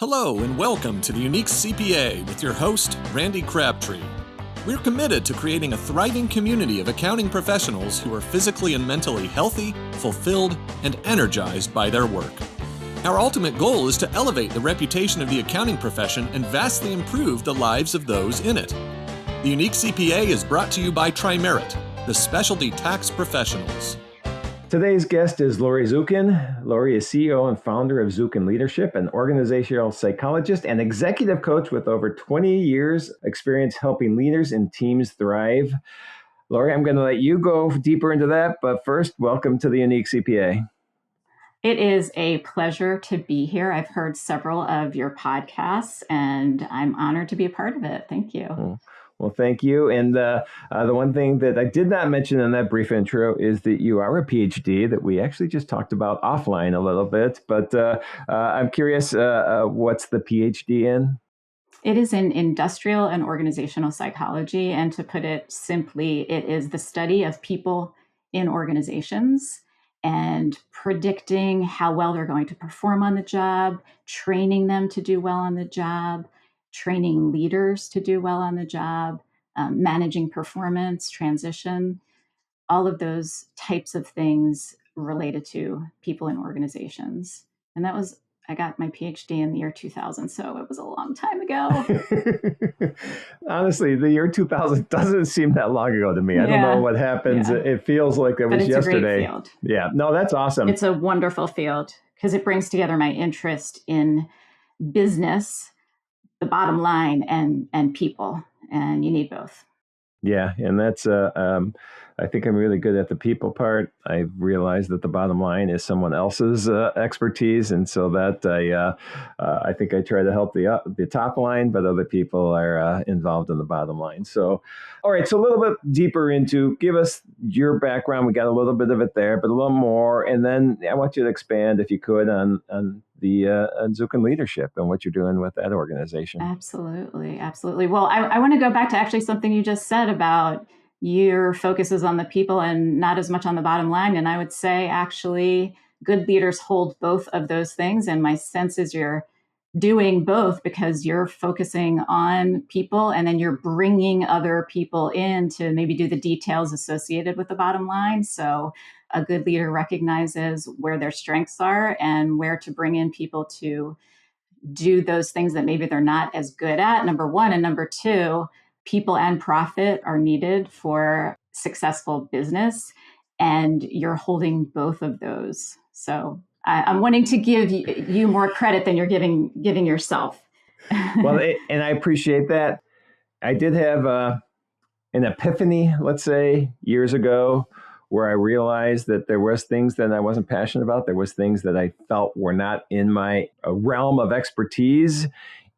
Hello and welcome to the Unique CPA with your host, Randy Crabtree. We're committed to creating a thriving community of accounting professionals who are physically and mentally healthy, fulfilled, and energized by their work. Our ultimate goal is to elevate the reputation of the accounting profession and vastly improve the lives of those in it. The Unique CPA is brought to you by Tri-Merit, the specialty tax professionals. Today's guest is Lori Zukin. Lori is CEO and founder of Zukin Leadership, an organizational psychologist and executive coach with over 20 years experience helping leaders and teams thrive. Lori, I'm going to let you go deeper into that, but first, welcome to the Unique CPA. It is a pleasure to be here. I've heard several of your podcasts, and I'm honored to be a part of it. Thank you. Well, thank you. And the one thing that I did not mention in that brief intro is that you are a PhD that we actually just talked about offline a little bit. But I'm curious, what's the PhD in? It is in industrial and organizational psychology. And to put it simply, it is the study of people in organizations and predicting how well they're going to perform on the job, training them to do well on the job, training leaders to do well on the job, managing performance, transition, all of those types of things related to people in organizations. And I got my PhD in the year 2000, so it was a long time ago. Honestly, the year 2000 doesn't seem that long ago to me. I don't know what happens. Yeah. It feels like it was yesterday. It's a great field. Yeah, no, that's awesome. It's a wonderful field because it brings together my interest in business, the bottom line, and people, and you need both. Yeah, and that's I think I'm really good at the people part. I realize that the bottom line is someone else's expertise, and so that I think I try to help the top line, but other people are involved in the bottom line. So, all right, so a little bit deeper into, give us your background. We got a little bit of it there, but a little more, and then I want you to expand, if you could, on the Zukin Leadership and what you're doing with that organization. Absolutely. Well, I want to go back to actually something you just said about your focus is on the people and not as much on the bottom line. And I would say actually good leaders hold both of those things. And my sense is you're doing both because you're focusing on people and then you're bringing other people in to maybe do the details associated with the bottom line. So a good leader recognizes where their strengths are and where to bring in people to do those things that maybe they're not as good at, number one. And number two, people and profit are needed for successful business, and you're holding both of those. So I'm wanting to give you more credit than you're giving yourself. Well, and I appreciate that. I did have an epiphany, let's say, years ago, where I realized that there was things that I wasn't passionate about. There was things that I felt were not in my realm of expertise,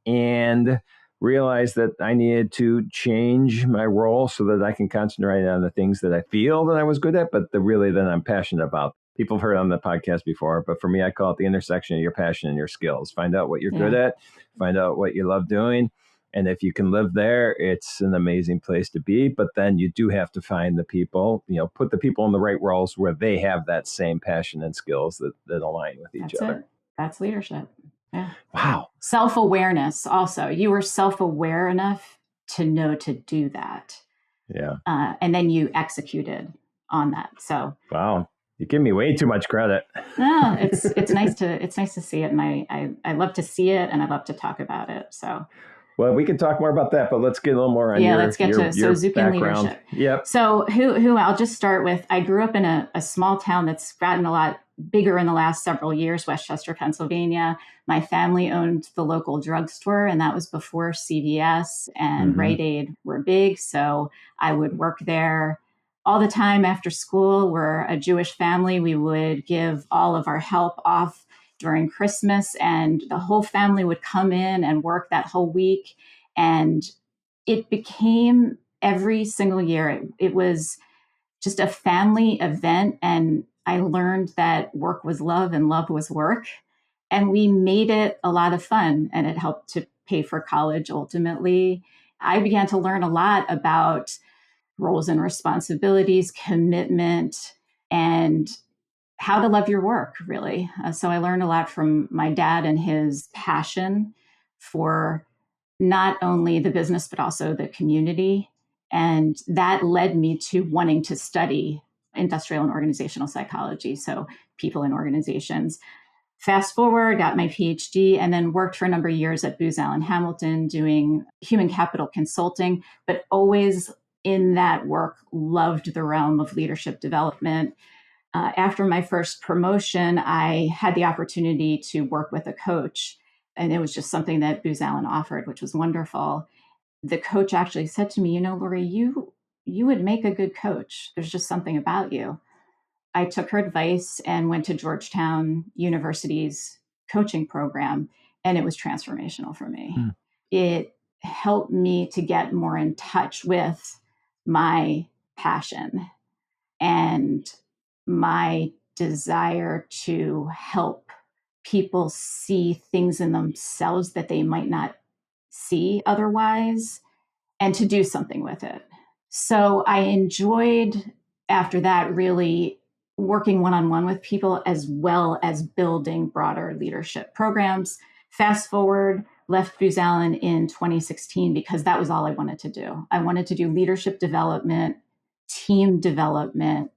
and realized that I needed to change my role so that I can concentrate on the things that I feel that I was good at, but that I'm passionate about. People have heard on the podcast before, but for me, I call it the intersection of your passion and your skills. Find out what you're good at, find out what you love doing. And if you can live there, it's an amazing place to be. But then you do have to find the people, put the people in the right roles where they have that same passion and skills that align with each other. That's leadership. Yeah. Wow. Self-awareness also. You were self-aware enough to know to do that. Yeah. And then you executed on that. So wow. You give me way too much credit. No, it's nice to see it, and I love to see it, and I love to talk about it. So, well, we can talk more about that, but let's get a little more on your Zukin background. Leadership. Yep. So who I'll just start with. I grew up in a small town that's gotten a lot bigger in the last several years, Westchester, Pennsylvania. My family owned the local drugstore, and that was before CVS and Rite Aid were big. So I would work there all the time after school. We're a Jewish family. We would give all of our help off during Christmas, and the whole family would come in and work that whole week. And it became every single year. It was just a family event. And I learned that work was love and love was work. And we made it a lot of fun, and it helped to pay for college ultimately. I began to learn a lot about roles and responsibilities, commitment, and how to love your work, really. So I learned a lot from my dad and his passion for not only the business, but also the community. And that led me to wanting to study industrial and organizational psychology. So people in organizations. Fast forward, got my PhD, and then worked for a number of years at Booz Allen Hamilton doing human capital consulting, but always in that work loved the realm of leadership development. After my first promotion, I had the opportunity to work with a coach, and it was just something that Booz Allen offered, which was wonderful. The coach actually said to me, Lori, you would make a good coach. There's just something about you. I took her advice and went to Georgetown University's coaching program, and it was transformational for me. It helped me to get more in touch with my passion and my desire to help people see things in themselves that they might not see otherwise, and to do something with it. So I enjoyed, after that, really working one-on-one with people, as well as building broader leadership programs. Fast forward, left Booz Allen in 2016 because that was all I wanted to do. I wanted to do leadership development, team development,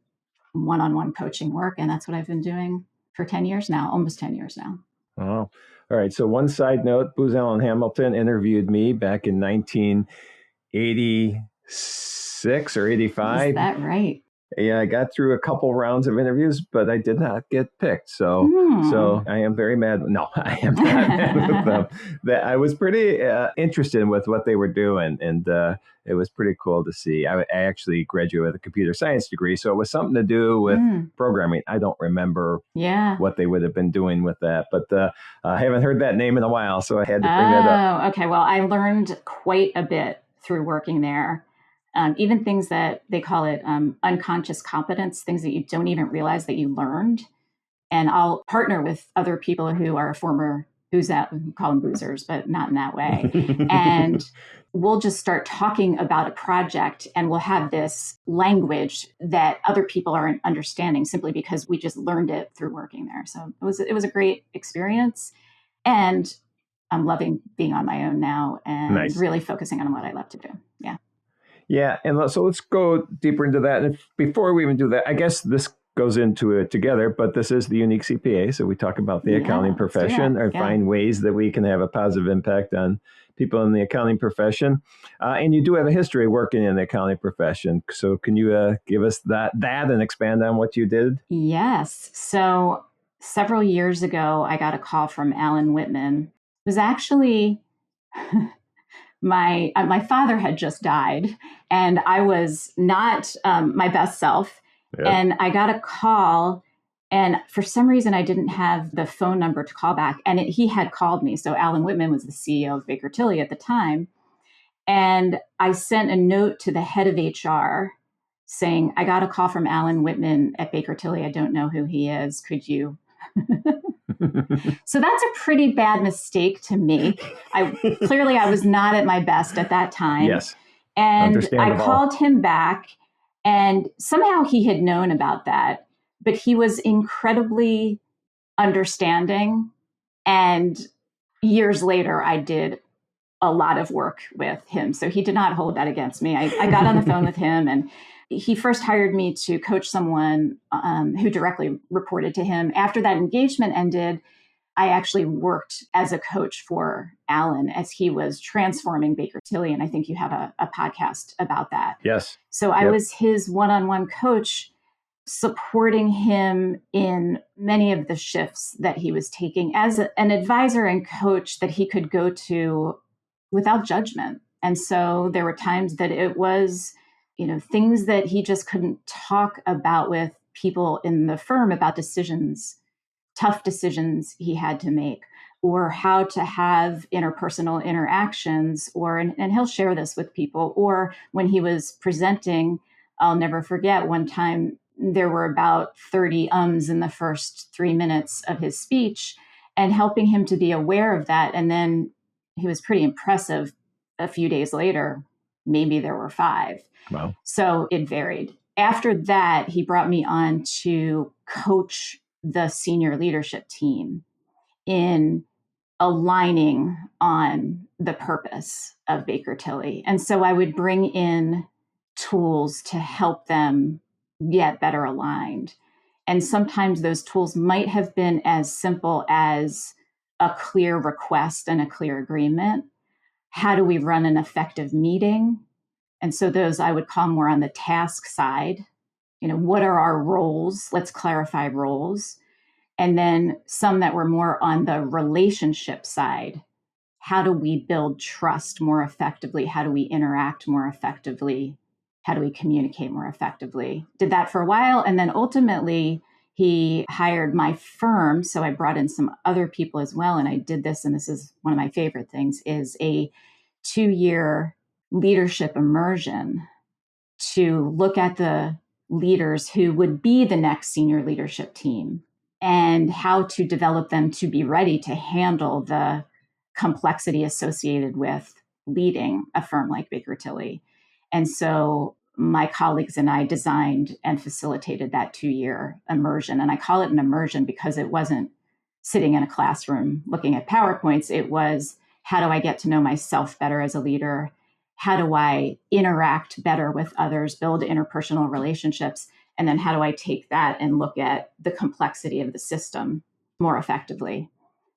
one-on-one coaching work. And that's what I've been doing for 10 years now, almost 10 years now. Oh, all right. So one side note, Booz Allen Hamilton interviewed me back in 1986 or 85. Is that right? Yeah, I got through a couple rounds of interviews, but I did not get picked. So I am very mad. No, I am not mad with them. That I was pretty interested with what they were doing, and it was pretty cool to see. I actually graduated with a computer science degree, so it was something to do with programming. I don't remember what they would have been doing with that, but I haven't heard that name in a while, so I had to bring that up. Oh, okay. Well, I learned quite a bit through working there. Even things that they call it unconscious competence, things that you don't even realize that you learned. And I'll partner with other people who are former call them boozers, but not in that way. And we'll just start talking about a project, and we'll have this language that other people aren't understanding simply because we just learned it through working there. So it was a great experience. And I'm loving being on my own now and really focusing on what I love to do. Yeah. Yeah. And so let's go deeper into that. And before we even do that, I guess this goes into it together, but this is the Unique CPA. So we talk about the accounting profession and find ways that we can have a positive impact on people in the accounting profession. And you do have a history working in the accounting profession. So can you give us that and expand on what you did? Yes. So several years ago, I got a call from Alan Whitman. It was actually... My father had just died, and I was not my best self. Yep. And I got a call, and for some reason, I didn't have the phone number to call back. And he had called me. So Alan Whitman was the CEO of Baker Tilly at the time. And I sent a note to the head of HR saying, I got a call from Alan Whitman at Baker Tilly. I don't know who he is. Could you... So that's a pretty bad mistake to make. Clearly I was not at my best at that time. Yes. And I called him back, and somehow he had known about that, but he was incredibly understanding. And years later, I did a lot of work with him. So he did not hold that against me. I got on the phone with him, and he first hired me to coach someone who directly reported to him. After that engagement ended, I actually worked as a coach for Alan as he was transforming Baker Tilly. And I think you have a podcast about that. Yes. So I was his one-on-one coach, supporting him in many of the shifts that he was taking as an advisor and coach that he could go to without judgment. And so there were times that it was, things that he just couldn't talk about with people in the firm about decisions, tough decisions he had to make, or how to have interpersonal interactions, and he'll share this with people. Or when he was presenting, I'll never forget one time there were about 30 ums in the first 3 minutes of his speech, and helping him to be aware of that. And then he was pretty impressive. A few days later, maybe there were 5. Wow. So it varied. after that, he brought me on to coach the senior leadership team in aligning on the purpose of Baker Tilly. And so I would bring in tools to help them get better aligned. And sometimes those tools might have been as simple as a clear request and a clear agreement. How do we run an effective meeting? And so those I would call more on the task side. What are our roles? Let's clarify roles. And then some that were more on the relationship side. How do we build trust more effectively? How do we interact more effectively? How do we communicate more effectively? Did that for a while. And then ultimately, he hired my firm. So I brought in some other people as well. And I did this, and this is one of my favorite things, is a 2-year leadership immersion to look at the leaders who would be the next senior leadership team and how to develop them to be ready to handle the complexity associated with leading a firm like Baker Tilly. And so my colleagues and I designed and facilitated that 2-year immersion. And I call it an immersion because it wasn't sitting in a classroom looking at PowerPoints. It was, how do I get to know myself better as a leader? How do I interact better with others, build interpersonal relationships? And then how do I take that and look at the complexity of the system more effectively?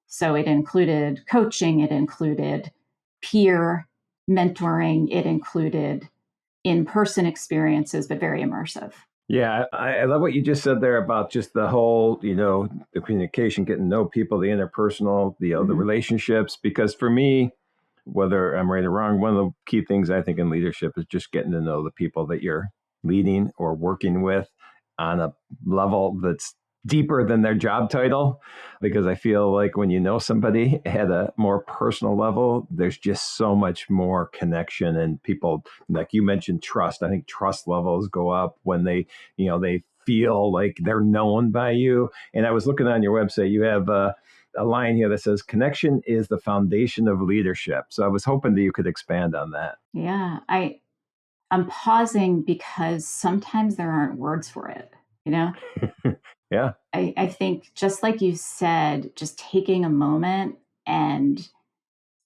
So it included coaching, it included peer mentoring, it included in-person experiences, but very immersive. Yeah, I love what you just said there about just the whole, the communication, getting to know people, the interpersonal, the relationships. Because for me, whether I'm right or wrong, one of the key things I think in leadership is just getting to know the people that you're leading or working with on a level that's deeper than their job title. Because I feel like when you know somebody at a more personal level, there's just so much more connection, and people, like you mentioned, trust. I think trust levels go up when they feel like they're known by you. And I was looking on your website, you have a line here that says connection is the foundation of leadership. So I was hoping that you could expand on that. Yeah, I'm pausing because sometimes there aren't words for it, Yeah. I think just like you said, just taking a moment and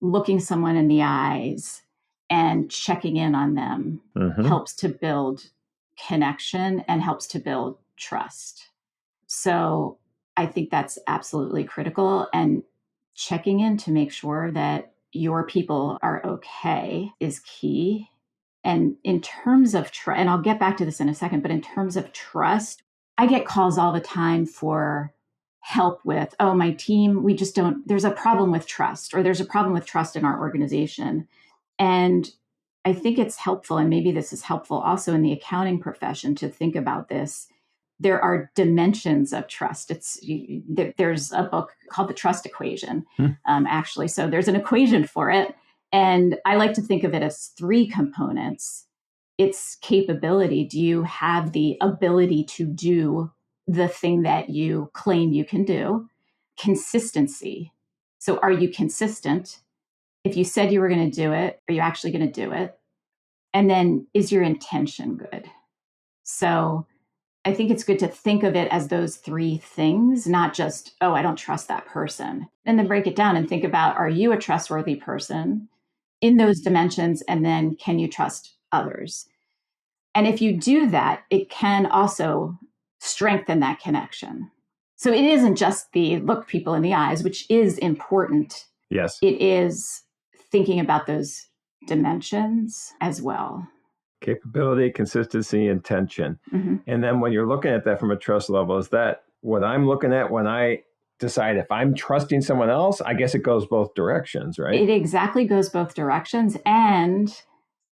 looking someone in the eyes and checking in on them helps to build connection and helps to build trust. So I think that's absolutely critical. And checking in to make sure that your people are okay is key. And in terms of trust, and I'll get back to this in a second, but in terms of trust, I get calls all the time for help with, my team, there's a problem with trust, or there's a problem with trust in our organization. And I think it's helpful, and maybe this is helpful also in the accounting profession, to think about this. There are dimensions of trust. There's a book called The Trust Equation, actually. So there's an equation for it. And I like to think of it as 3 components. It's capability. Do you have the ability to do the thing that you claim you can do? Consistency. So are you consistent? If you said you were going to do it, are you actually going to do it? And then is your intention good? So I think it's good to think of it as those 3 things, not just, I don't trust that person. And then break it down and think about, are you a trustworthy person in those dimensions? And then can you trust others? And if you do that, it can also strengthen that connection. So it isn't just the look people in the eyes, which is important. Yes. It is thinking about those dimensions as well. Capability, consistency, intention. And then when you're looking at that from a trust level, is that what I'm looking at when I decide if I'm trusting someone else? I guess it goes both directions, right? It exactly goes both directions. And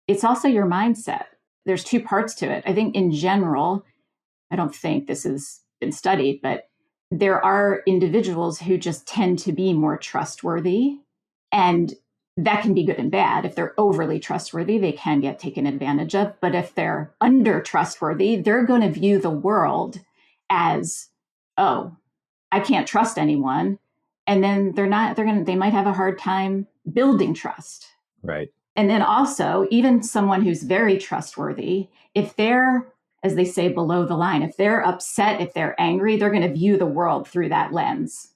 it's also your mindset. There's 2 parts to it. I think in general, I don't think this has been studied, but there are individuals who just tend to be more trustworthy. And that can be good and bad. If they're overly trustworthy, they can get taken advantage of. But if they're under trustworthy, they're going to view the world as, I can't trust anyone. And then they might have a hard time building trust. Right. And then also, even someone who's very trustworthy, if they're as they say, below the line. If they're upset, if they're angry, they're going to view the world through that lens.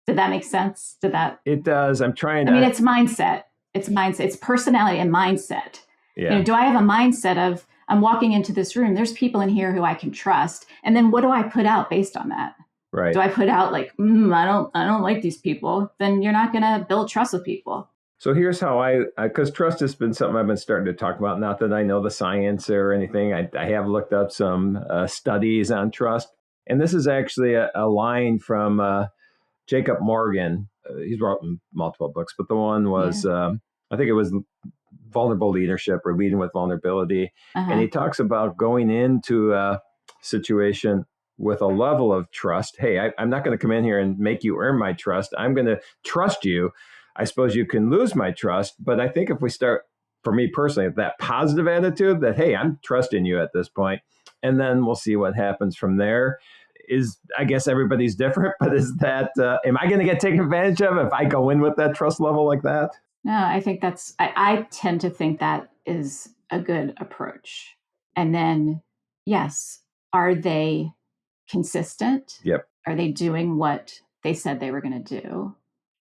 Did that make sense? It does. I'm trying to. I mean, it's mindset. It's mindset. It's personality and mindset. Yeah. Do I have a mindset of, I'm walking into this room, there's people in here who I can trust. And then what do I put out based on that? Right. Do I put out like, I don't like these people? Then you're not going to build trust with people. So here's how because trust has been something I've been starting to talk about. Not that I know the science or anything. I have looked up some studies on trust. And this is actually a line from Jacob Morgan. He's written multiple books, but the one was, I think it was Vulnerable Leadership or Leading with Vulnerability. And he talks about going into a situation with a level of trust. Hey, I'm not going to come in here and make you earn my trust. I'm going to trust you. I suppose you can lose my trust, but I think if we start, for me personally, with that positive attitude that, hey, I'm trusting you at this point, and then we'll see what happens from there. I guess everybody's different, but is that, am I going to get taken advantage of if I go in with that trust level like that? No, I think I tend to think that is a good approach. And then, yes, are they consistent? Yep. Are they doing what they said they were going to do?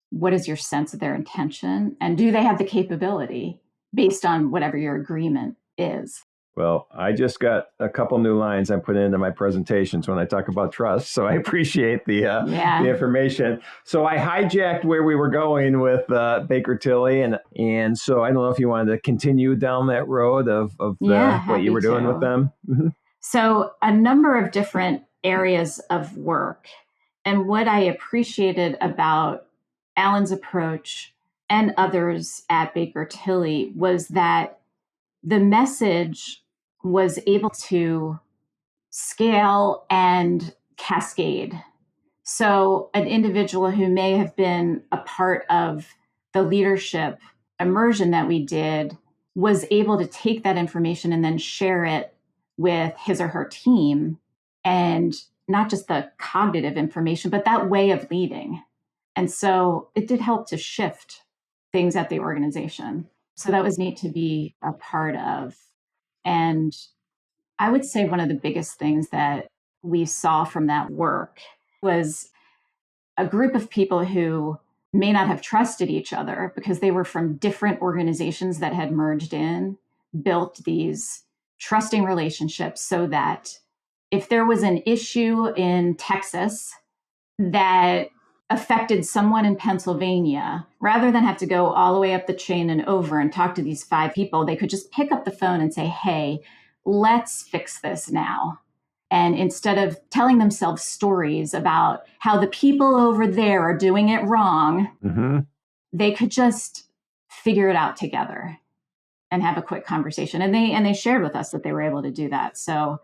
What is your sense of their intention? And do they have the capability based on whatever your agreement is? Well, I just got a couple new lines I'm putting into my presentations when I talk about trust. So I appreciate the information. So I hijacked where we were going with Baker Tilly. And so I don't know if you wanted to continue down that road of what you were doing with them. Mm-hmm. So a number of different areas of work. And what I appreciated about Alan's approach and others at Baker Tilly was that the message was able to scale and cascade. So an individual who may have been a part of the leadership immersion that we did was able to take that information and then share it with his or her team, and not just the cognitive information, but that way of leading. And so it did help to shift things at the organization. So that was neat to be a part of. And I would say one of the biggest things that we saw from that work was a group of people who may not have trusted each other because they were from different organizations that had merged in, built these trusting relationships so that if there was an issue in Texas that affected someone in Pennsylvania, rather than have to go all the way up the chain and over and talk to these 5 people, they could just pick up the phone and say, hey, let's fix this now. And instead of telling themselves stories about how the people over there are doing it wrong, they could just figure it out together and have a quick conversation. And they shared with us that they were able to do that. So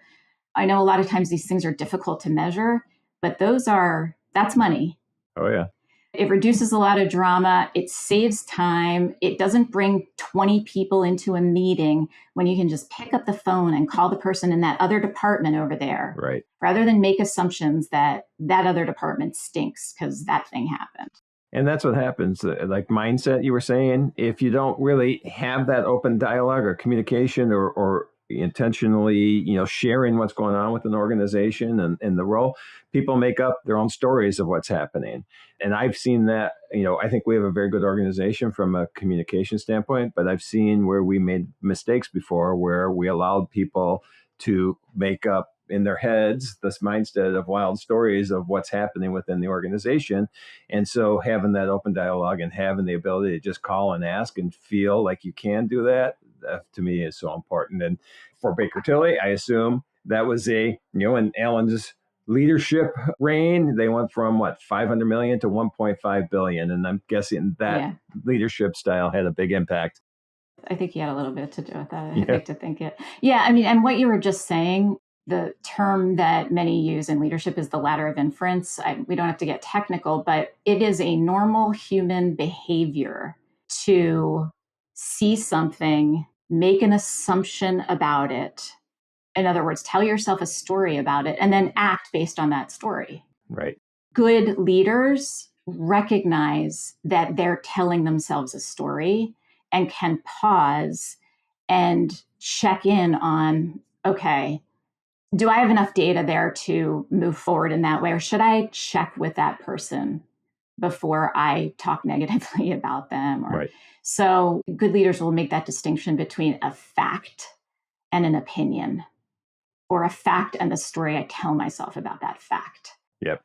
I know a lot of times these things are difficult to measure, but that's money. Oh, yeah. It reduces a lot of drama. It saves time. It doesn't bring 20 people into a meeting when you can just pick up the phone and call the person in that other department over there. Right. Rather than make assumptions that other department stinks because that thing happened. And that's what happens. Like mindset, you were saying, if you don't really have that open dialogue or communication or intentionally, sharing what's going on with an organization and the role, people make up their own stories of what's happening. And I've seen that, I think we have a very good organization from a communication standpoint, but I've seen where we made mistakes before, where we allowed people to make up in their heads this mindset of wild stories of what's happening within the organization. And so having that open dialogue and having the ability to just call and ask and feel like you can do that to me is so important. And for Baker Tilly, I assume that was in Alan's leadership reign, they went from 500 million to 1.5 billion. And I'm guessing that leadership style had a big impact. I think he had a little bit to do with that. I like to think it. Yeah. I mean, and what you were just saying, the term that many use in leadership is the ladder of inference. We don't have to get technical, but it is a normal human behavior to see something, make an assumption about it. In other words, tell yourself a story about it and then act based on that story. Right. Good leaders recognize that they're telling themselves a story and can pause and check in on, okay, do I have enough data there to move forward in that way? Or should I check with that person before I talk negatively about them? Right. So good leaders will make that distinction between a fact and an opinion, or a fact and the story I tell myself about that fact. Yep.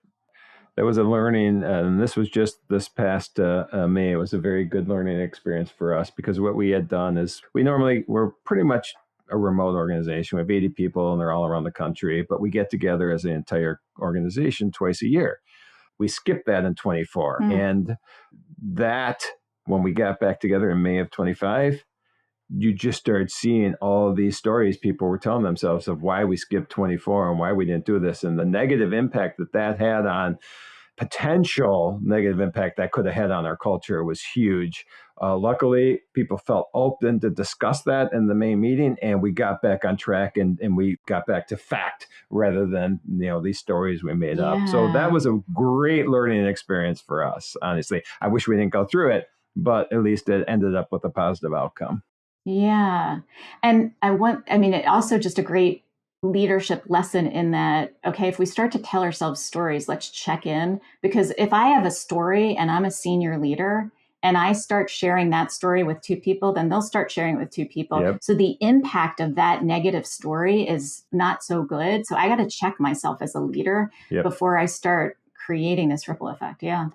That was a learning, and this was just this past May. It was a very good learning experience for us, because what we had done is we're pretty much a remote organization. We have 80 people and they're all around the country, but we get together as an entire organization twice a year. We skipped that in 24. And that, when we got back together in May of 25, you just started seeing all of these stories people were telling themselves of why we skipped 24 and why we didn't do this, and the negative impact that had on potential negative impact that could have had on our culture was huge. Luckily, people felt open to discuss that in the main meeting, and we got back on track, and we got back to fact rather than these stories we made up. So that was a great learning experience for us. Honestly, I wish we didn't go through it, but at least it ended up with a positive outcome. Yeah. And it also just a great leadership lesson in that, okay, if we start to tell ourselves stories, let's check in. Because if I have a story and I'm a senior leader and I start sharing that story with two people, then they'll start sharing it with two people. Yep. So the impact of that negative story is not so good. So I got to check myself as a leader before I start creating this ripple effect. Yeah.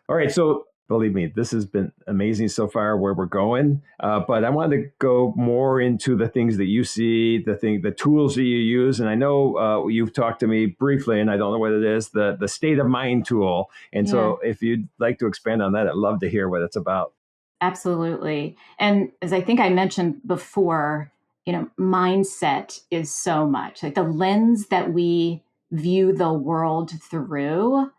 All right. So believe me, this has been amazing so far where we're going. But I wanted to go more into the things that you see, the tools that you use. And I know you've talked to me briefly, and I don't know what it is, the state of mind tool. And so if you'd like to expand on that, I'd love to hear what it's about. Absolutely. And as I think I mentioned before, mindset is so much like the lens that we view the world through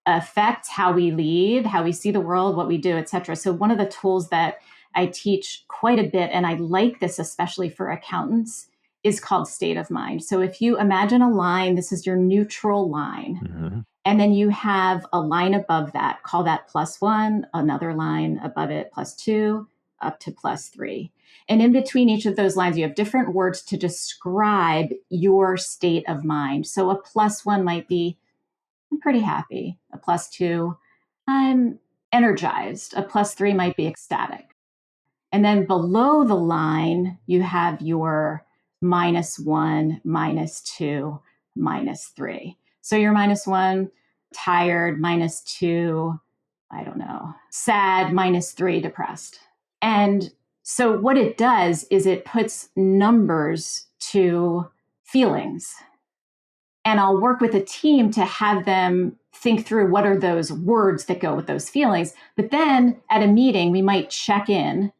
affects how we lead, how we see the world, what we do, etc. So one of the tools that I teach quite a bit, and I like this especially for accountants, is called state of mind. So if you imagine a line, this is your neutral line. And then you have a line above that, call that +1, another line above it +2, up to +3. And in between each of those lines, you have different words to describe your state of mind. So a +1 might be, I'm pretty happy. A +2, I'm energized. A +3 might be ecstatic. And then below the line, you have your -1, -2, -3. So you're -1, tired, -2, I don't know, sad, -3, depressed. And so what it does is it puts numbers to feelings. And I'll work with a team to have them think through what are those words that go with those feelings. But then at a meeting, we might check in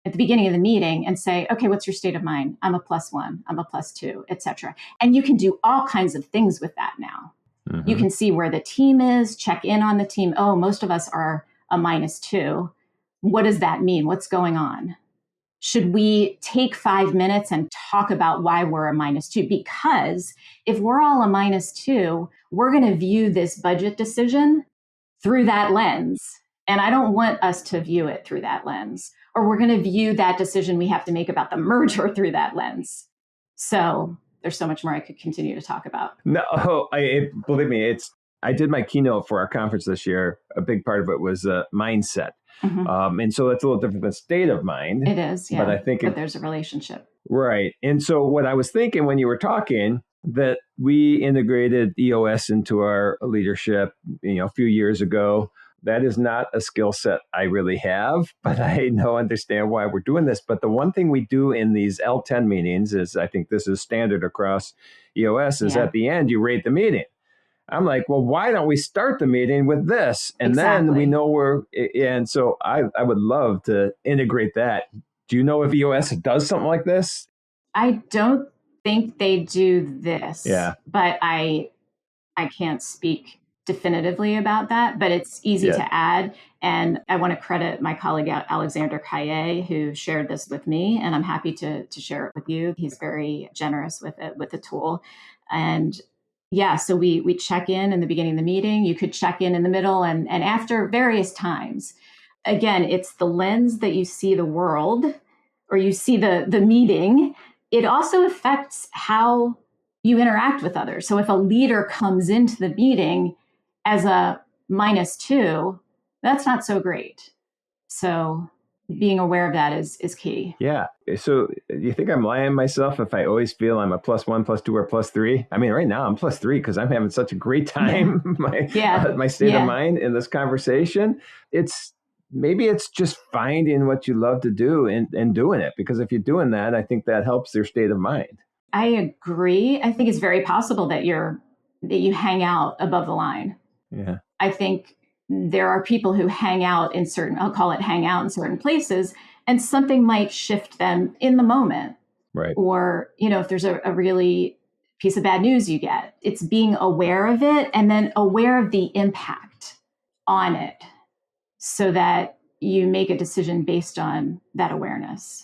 at the beginning of the meeting and say, okay, what's your state of mind? I'm a +1, I'm a +2, etc. And you can do all kinds of things with that now. You can see where the team is, check in on the team. Oh, most of us are a -2. What does that mean? What's going on? Should we take 5 minutes and talk about why we're a -2? Because if we're all a -2, we're going to view this budget decision through that lens. And I don't want us to view it through that lens. Or we're going to view that decision we have to make about the merger through that lens. So there's so much more I could continue to talk about. No, believe me, I did my keynote for our conference this year. A big part of it was mindset. And so that's a little different than state of mind. It is, yeah. But I think there's a relationship. Right. And so what I was thinking when you were talking, that we integrated EOS into our leadership, a few years ago. That is not a skill set I really have, but I understand why we're doing this. But the one thing we do in these L10 meetings is, I think this is standard across EOS, is at the end, you rate the meeting. I'm like, well, why don't we start the meeting with this? And then we know and so I would love to integrate that. Do you know if EOS does something like this? I don't think they do this. Yeah. But I can't speak definitively about that, but it's easy to add. And I want to credit my colleague, Alexander Kaye, who shared this with me, and I'm happy to share it with you. He's very generous with it, with the tool. And so we check in the beginning of the meeting. You could check in the middle and after various times. Again, it's the lens that you see the world or you see the meeting. It also affects how you interact with others. So if a leader comes into the meeting as a -2, that's not so great. So being aware of that is key. Yeah. So you think I'm lying to myself if I always feel I'm a +1, +2, or +3? I mean, right now I'm +3 because I'm having such a great time. My state of mind in this conversation. Maybe it's just finding what you love to do and doing it. Because if you're doing that, I think that helps your state of mind. I agree. I think it's very possible that you hang out above the line. Yeah. I think there are people who I'll call it hang out in certain places, and something might shift them in the moment. Right. Or, if there's a really piece of bad news you get, it's being aware of it and then aware of the impact on it so that you make a decision based on that awareness.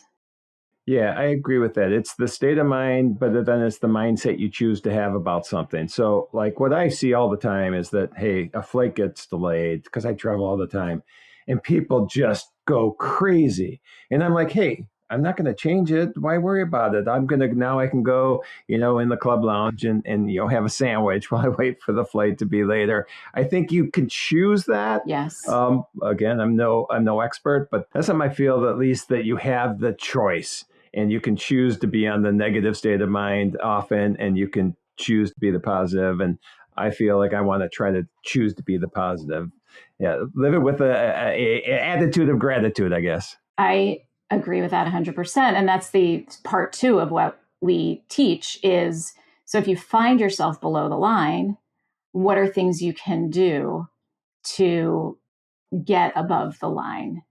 Yeah, I agree with that. It's the state of mind, but then it's the mindset you choose to have about something. So like what I see all the time is that, hey, a flight gets delayed because I travel all the time and people just go crazy. And I'm like, hey, I'm not going to change it. Why worry about it? Now I can go, in the club lounge and have a sandwich while I wait for the flight to be later. I think you can choose that. Yes. Again, I'm no expert, but that's something I feel at least that you have the choice. And you can choose to be on the negative state of mind often, and you can choose to be the positive. And I feel like I want to try to choose to be the positive. Yeah, live it with a attitude of gratitude, I guess. I agree with that 100%. And that's the part 2 of what we teach is, so if you find yourself below the line, what are things you can do to get above the line?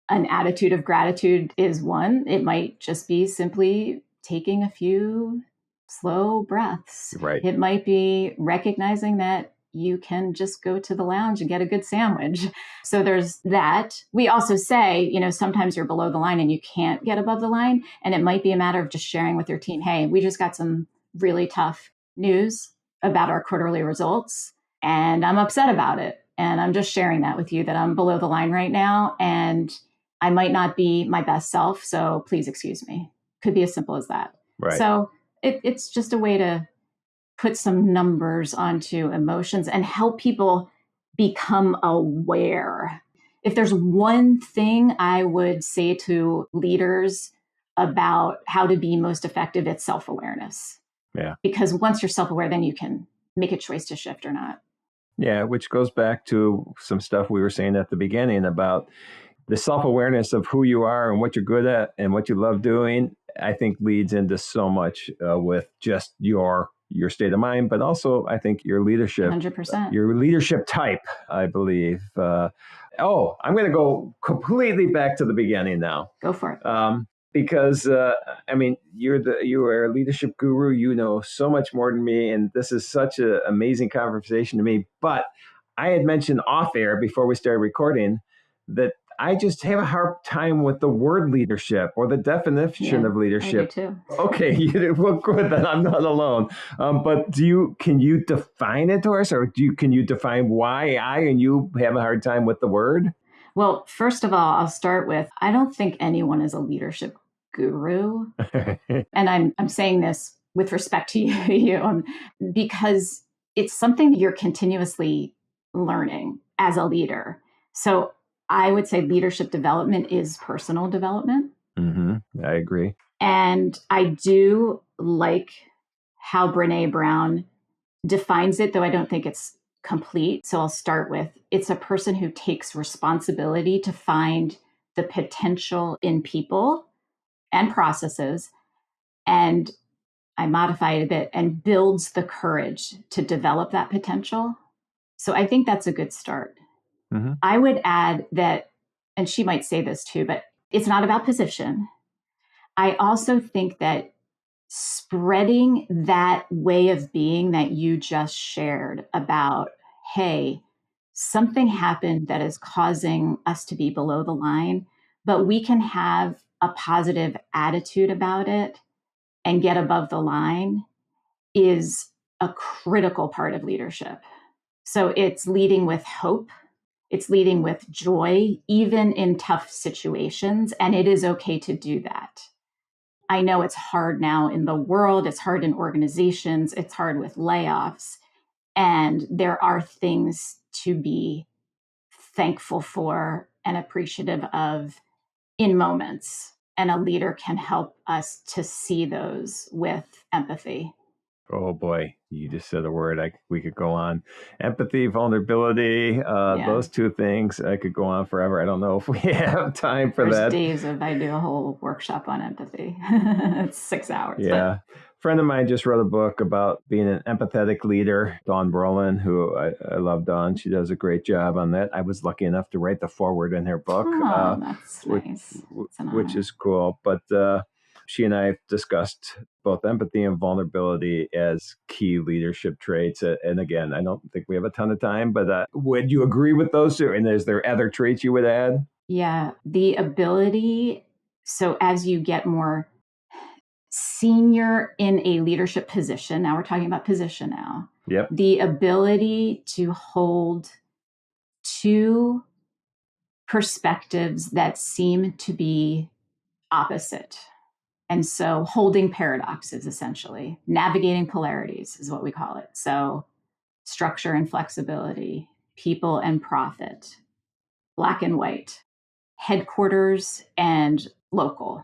An attitude of gratitude is one. It might just be simply taking a few slow breaths. Right. It might be recognizing that you can just go to the lounge and get a good sandwich. So there's that. We also say, sometimes you're below the line and you can't get above the line. And it might be a matter of just sharing with your team, hey, we just got some really tough news about our quarterly results and I'm upset about it. And I'm just sharing that with you that I'm below the line right now. And I might not be my best self, so please excuse me. Could be as simple as that. Right. So it's just a way to put some numbers onto emotions and help people become aware. If there's one thing I would say to leaders about how to be most effective, it's self-awareness. Yeah. Because once you're self-aware, then you can make a choice to shift or not. Yeah, which goes back to some stuff we were saying at the beginning about the self-awareness of who you are and what you're good at and what you love doing, I think leads into so much with just your state of mind, but also I think your leadership, 100%. Your leadership type, I believe. I'm going to go completely back to the beginning now. Go for it. Because you are a leadership guru. You know so much more than me, and this is such an amazing conversation to me. But I had mentioned off air before we started recording that I just have a hard time with the word leadership or the definition of leadership. I do too. Okay, well, good, then I'm not alone. But can you define it to us, or can you define why I and you have a hard time with the word? Well, first of all, I'll start with, I don't think anyone is a leadership guru. And I'm saying this with respect to you, because it's something you're continuously learning as a leader. So I would say leadership development is personal development. Mm-hmm. I agree. And I do like how Brené Brown defines it, though I don't think it's complete. So I'll start with, it's a person who takes responsibility to find the potential in people and processes, and I modify it a bit, and builds the courage to develop that potential. So I think that's a good start. Mm-hmm. I would add that, and she might say this too, but it's not about position. I also think that spreading that way of being that you just shared about, hey, something happened that is causing us to be below the line, but we can have a positive attitude about it and get above the line, is a critical part of leadership. So it's leading with hope. It's leading with joy, even in tough situations. And it is okay to do that. I know it's hard now in the world, it's hard in organizations, it's hard with layoffs, and there are things to be thankful for and appreciative of in moments. And a leader can help us to see those with empathy. Oh boy, you just said a word. We could go on. Empathy, vulnerability, those two things. I could go on forever. I don't know if we have time for There's that. days of I do a whole workshop on empathy. It's 6 hours. Yeah. A friend of mine just wrote a book about being an empathetic leader, Dawn Brolin, who I love Dawn. She does a great job on that. I was lucky enough to write the foreword in her book. Oh, that's nice. Which is cool. But she and I have discussed both empathy and vulnerability as key leadership traits. And again, I don't think we have a ton of time, but would you agree with those two? And is there other traits you would add? Yeah, the ability. So as you get more senior in a leadership position, now we're talking about position now. Yep. The ability to hold two perspectives that seem to be opposite. And so holding paradoxes, essentially, navigating polarities is what we call it. So structure and flexibility, people and profit, black and white, headquarters and local,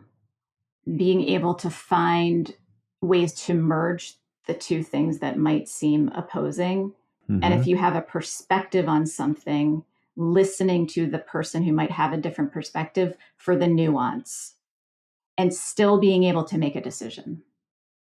being able to find ways to merge the two things that might seem opposing. Mm-hmm. And if you have a perspective on something, listening to the person who might have a different perspective for the nuance and still being able to make a decision.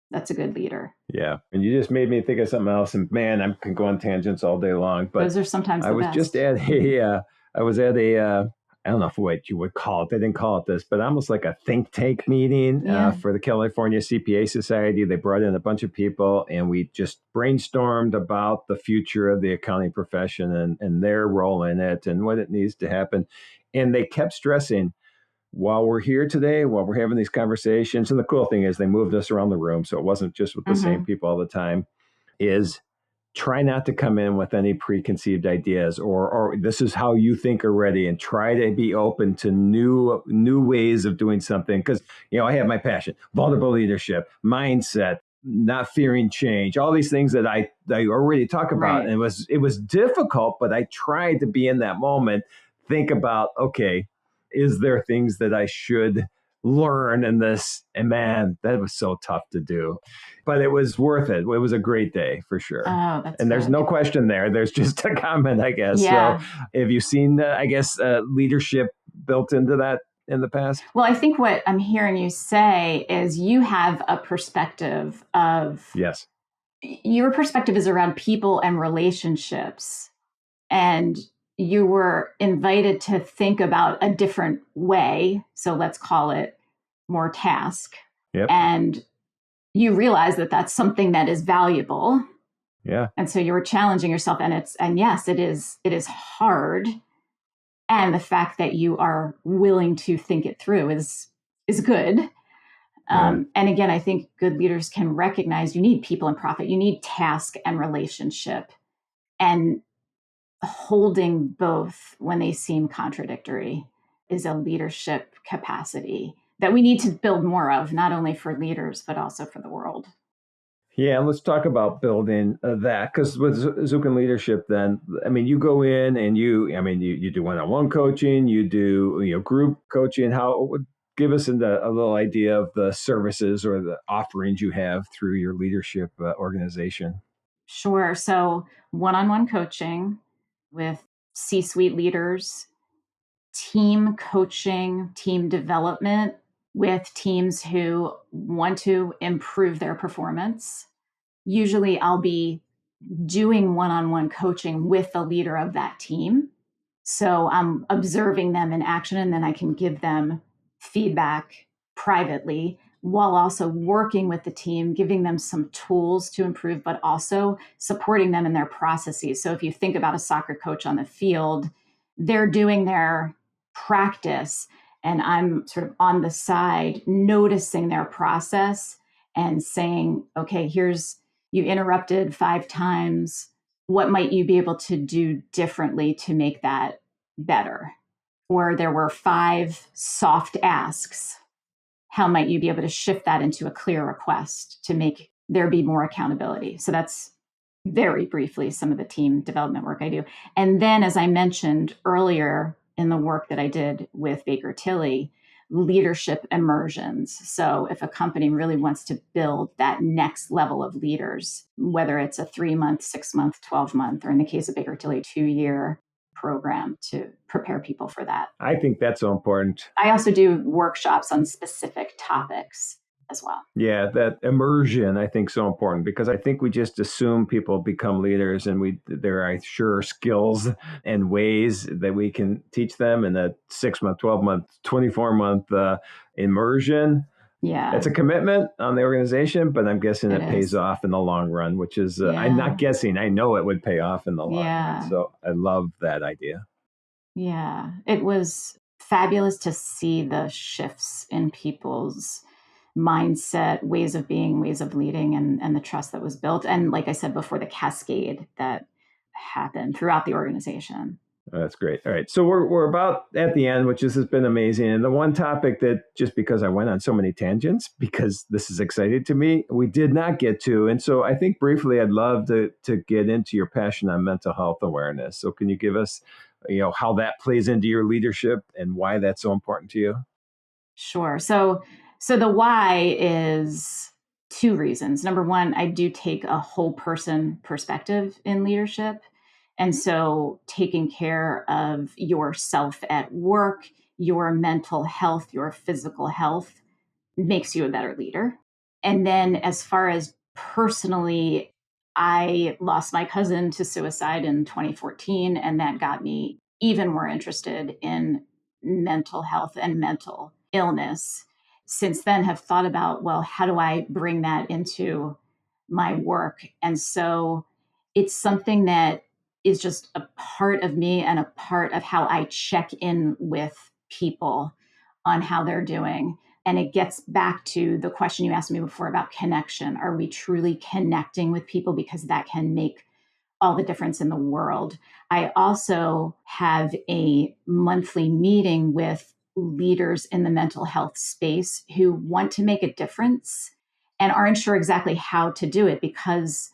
That's a good leader. Yeah. And you just made me think of something else. And man, I can go on tangents all day long. But those are sometimes the best. I was at a, I don't know what you would call it. They didn't call it this, but almost like a think tank meeting for the California CPA Society. They brought in a bunch of people and we just brainstormed about the future of the accounting profession and their role in it and what it needs to happen. And they kept stressing, while we're here today, while we're having these conversations, and the cool thing is they moved us around the room, so it wasn't just with the same people all the time, is try not to come in with any preconceived ideas or this is how you think already, and try to be open to new ways of doing something. Because, I have my passion, vulnerable leadership, mindset, not fearing change, all these things that I already talk about. Right. And it was difficult, but I tried to be in that moment, think about, okay, is there things that I should learn in this? And man, that was so tough to do, but it was worth it. It was a great day for sure. Oh, that's and there's good. No question there. There's just a comment, I guess. Yeah. So have you seen, leadership built into that in the past? Well, I think what I'm hearing you say is you have a perspective of... Yes. Your perspective is around people and relationships. And you were invited to think about a different way. So let's call it more task. Yep. And you realize that that's something that is valuable. Yeah. And so you were challenging yourself, and yes, it is hard. And the fact that you are willing to think it through is good. And again, I think good leaders can recognize you need people and profit. You need task and relationship. And holding both when they seem contradictory is a leadership capacity that we need to build more of, not only for leaders, but also for the world. Yeah, let's talk about building that, because with Zukin leadership, then, you go in and you do one-on-one coaching, you do group coaching. Give us a little idea of the services or the offerings you have through your leadership organization. Sure. So one-on-one coaching with C-suite leaders, team coaching, team development with teams who want to improve their performance. Usually I'll be doing one-on-one coaching with the leader of that team. So I'm observing them in action, and then I can give them feedback privately while also working with the team, giving them some tools to improve, but also supporting them in their processes. So if you think about a soccer coach on the field, they're doing their practice, and I'm sort of on the side noticing their process and saying, okay, you interrupted 5 times. What might you be able to do differently to make that better? Or there were 5 soft asks. how might you be able to shift that into a clear request to make there be more accountability? So that's very briefly some of the team development work I do. And then, as I mentioned earlier in the work that I did with Baker Tilly, leadership immersions. So if a company really wants to build that next level of leaders, whether it's a 3-month, 6-month, 12-month, or in the case of Baker Tilly, 2-year program to prepare people for that. I think that's so important. I also do workshops on specific topics as well. Yeah, that immersion, I think, so important, because I think we just assume people become leaders, and there are sure skills and ways that we can teach them in a 6-month, 12-month, 24-month immersion. Yeah. It's a commitment on the organization, but I'm guessing it pays off in the long run, which is, I'm not guessing, I know it would pay off in the long run. So I love that idea. Yeah, it was fabulous to see the shifts in people's mindset, ways of being, ways of leading, and the trust that was built. And like I said before, the cascade that happened throughout the organization. That's great. All right. So we're about at the end, which has been amazing. And the one topic that, just because I went on so many tangents, because this is exciting to me, we did not get to. And so I think briefly, I'd love to get into your passion on mental health awareness. So can you give us, how that plays into your leadership and why that's so important to you? Sure. So the why is 2 reasons. Number one, I do take a whole person perspective in leadership. And so taking care of yourself at work, your mental health, your physical health makes you a better leader. And then as far as personally, I lost my cousin to suicide in 2014, and that got me even more interested in mental health and mental illness. Since then, have thought about, well, how do I bring that into my work? And so it's something that is just a part of me and a part of how I check in with people on how they're doing. And it gets back to the question you asked me before about connection. Are we truly connecting with people? Because that can make all the difference in the world. I also have a monthly meeting with leaders in the mental health space who want to make a difference and aren't sure exactly how to do it, because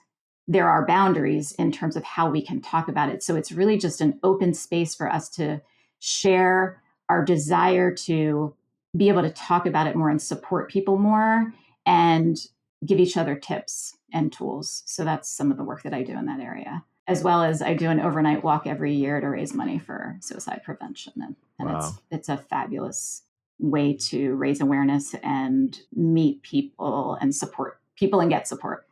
there are boundaries in terms of how we can talk about it. So it's really just an open space for us to share our desire to be able to talk about it more and support people more and give each other tips and tools. So that's some of the work that I do in that area, as well as I do an overnight walk every year to raise money for suicide prevention. And Wow. It's a fabulous way to raise awareness and meet people and support people and get support.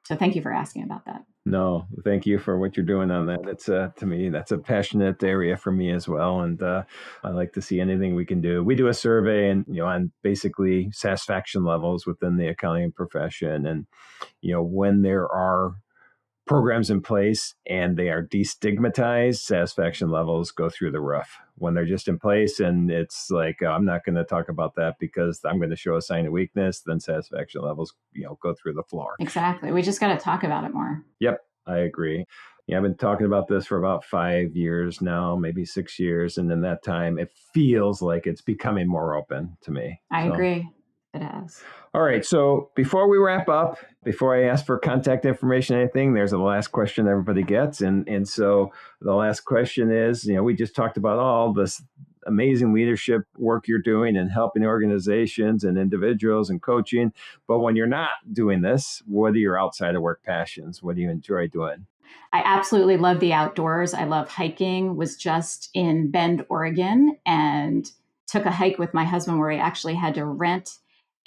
So thank you for asking about that. No, thank you for what you're doing on that. It's to me, that's a passionate area for me as well. And I like to see anything we can do. We do a survey and, on basically satisfaction levels within the accounting profession. And, when there are programs in place and they are destigmatized, satisfaction levels go through the roof. When they're just in place and it's like, I'm not going to talk about that because I'm going to show a sign of weakness, then satisfaction levels, go through the floor. Exactly. We just got to talk about it more. Yep, I agree. Yeah, I've been talking about this for about 5 years now, maybe 6 years. And in that time, it feels like it's becoming more open to me. I agree. It has. All right. So before we wrap up, before I ask for contact information, anything, there's a last question everybody gets. And so the last question is, we just talked about all this amazing leadership work you're doing and helping organizations and individuals and coaching. But when you're not doing this, what are your outside of work passions? What do you enjoy doing? I absolutely love the outdoors. I love hiking. Was just in Bend, Oregon, and took a hike with my husband where we actually had to rent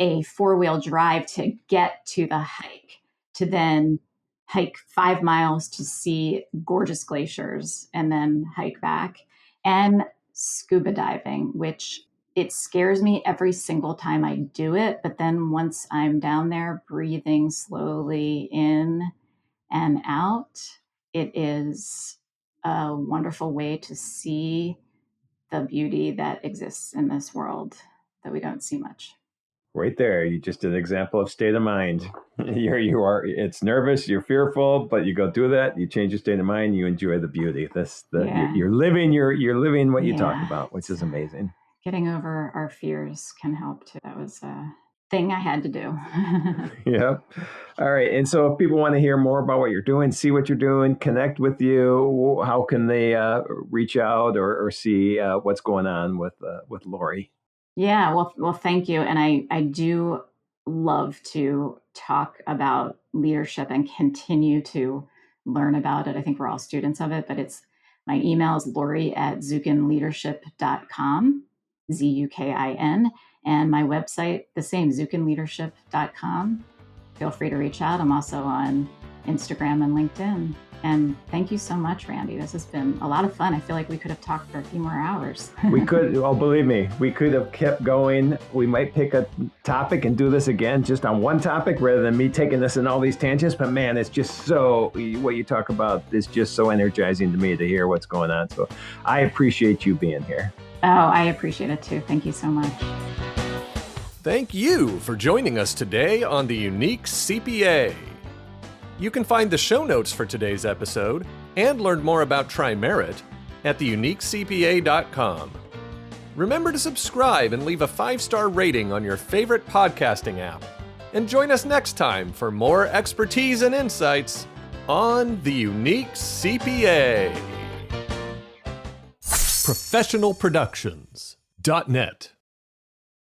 a 4-wheel drive to get to the hike, to then hike 5 miles to see gorgeous glaciers and then hike back. And scuba diving, which it scares me every single time I do it. But then once I'm down there, breathing slowly in and out, it is a wonderful way to see the beauty that exists in this world that we don't see much. Right there. You just did an example of state of mind. It's nervous, you're fearful, but you go do that, you change your state of mind, you enjoy the beauty. You're living what you talk about, which is amazing. getting over our fears can help too. That was a thing I had to do. Yep. All right. And so if people want to hear more about what you're doing, see what you're doing, connect with you, how can they reach out or see what's going on with Lori? Yeah, well, thank you. And I do love to talk about leadership and continue to learn about it. I think we're all students of it, but my email is lori@zukinleadership.com, Zukin, and my website, the same, zukinleadership.com. Feel free to reach out. I'm also on Instagram and LinkedIn. And thank you so much, Randy. This has been a lot of fun. I feel like we could have talked for a few more hours. We could, well, believe me, we could have kept going. We might pick a topic and do this again just on one topic rather than me taking this in all these tangents. But man, it's just what you talk about is just so energizing to me to hear what's going on. So I appreciate you being here. Oh, I appreciate it too. Thank you so much. Thank you for joining us today on the Unique CPA. You can find the show notes for today's episode and learn more about TriMerit at theuniquecpa.com. Remember to subscribe and leave a 5-star rating on your favorite podcasting app. And join us next time for more expertise and insights on the Unique CPA. Professionalproductions.net